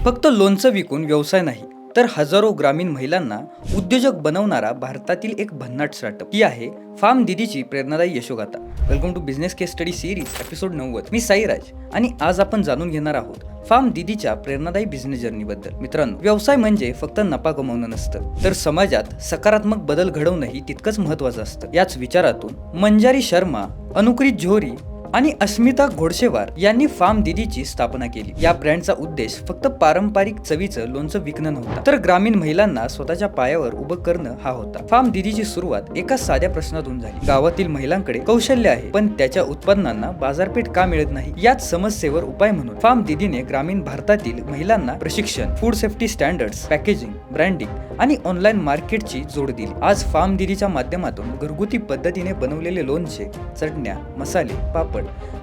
फक्त लोणचं विकून व्यवसाय नाही, तर हजारो ग्रामीण महिलांना उद्योजक बनवणारा भारतातील एक भन्नाट स्टार्टअप ही आहे फार्म दीदीची प्रेरणादायी यशोगाथा. Welcome to business case study series episode 90. मी साईराज आणि आज आपण जाणून घेणार आहोत फार्म दीदीच्या प्रेरणादायी बिझनेस जर्नी बद्दल. मित्रांनो, व्यवसाय म्हणजे फक्त नफा कमवणं नसतं, तर समाजात सकारात्मक बदल घडवणंही तितकंच महत्त्वाचं असतं. याच विचारातून मंजारी शर्मा, अनुकृत जोहरी आणि अस्मिता घोडशेवार यांनी फार्म दीदीची स्थापना केली. या ब्रँडचा उद्देश फक्त पारंपरिक चवीचं लोणचं विकणं नव्हता, तर ग्रामीण महिलांना स्वतःच्या पायावर उभं करणं हा होता. फार्म दीदीची सुरुवात एका साध्या प्रश्नातून झाली. गावातील महिलांकडे कौशल्य आहे, पण त्याच्या उत्पादनांना बाजारपेठ का मिळत नाही, याच समस्येवर उपाय म्हणून फार्म दीदीने ग्रामीण भारतातील महिलांना प्रशिक्षण, food safety standards, packaging, branding आणि ऑनलाईन मार्केटची जोड दिली. आज फार्म दीदीच्या माध्यमातून घरगुती पद्धतीने बनवलेले लोणचे, चटण्या, मसाले, पापड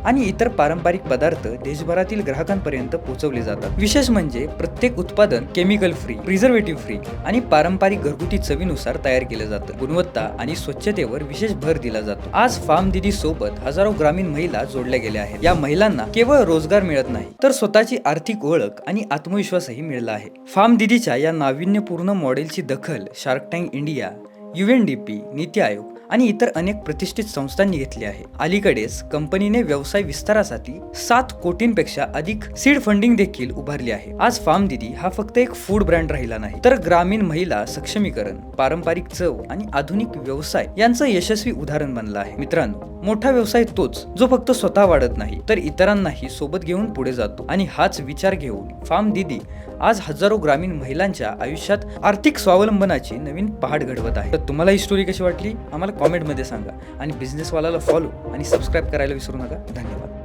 आणि इतर पारंपरिक पदार्थ देशभरातील ग्राहकांपर्यंत पोहोचवले जातात. विशेष म्हणजे प्रत्येक उत्पादन केमिकल फ्री, प्रिझर्वेटिव्ह फ्री आणि पारंपरिक घरगुती चवीनुसार तयार केलं जातं. गुणवत्ता आणि स्वच्छतेवर विशेष भर दिला जातो. आज फार्म दीदी सोबत हजारो ग्रामीण महिला जोडल्या गेल्या आहेत. या महिलांना केवळ रोजगार मिळत नाही, तर स्वतःची आर्थिक ओळख आणि आत्मविश्वासही मिळाला आहे. फार्म दीदीच्या या नाविन्यपूर्ण मॉडेलची दखल shark tank India, UNDP, NITI Aayog आणि इतर अनेक प्रतिष्ठित संस्थांनी घेतली आहे. अलीकडेच कंपनीने व्यवसाय विस्तारासाठी 7 कोटींपेक्षा अधिक सीड फंडिंग देखील उभारली आहे. आज फार्म दीदी हा फक्त एक फूड ब्रँड राहिला नाही, तर ग्रामीण महिला सक्षमीकरण, पारंपरिक चव आणि आधुनिक व्यवसाय यांचं यशस्वी उदाहरण बनला आहे. मित्रांनो, मोठा व्यवसाय तोच जो फक्त स्वतः वाढत नाही, तर इतरांनाही सोबत घेऊन पुढे जातो. आणि हाच विचार घेऊन फार्म दीदी आज हजारो ग्रामीण महिलांच्या आयुष्यात आर्थिक स्वावलंबनाची नवीन पहाट घडवत आहे. तर तुम्हाला ही स्टोरी कशी वाटली आम्हाला कॉमेंटमध्ये सांगा आणि बिझनेसवाल्याला फॉलो आणि सबस्क्राईब करायला विसरू नका. धन्यवाद.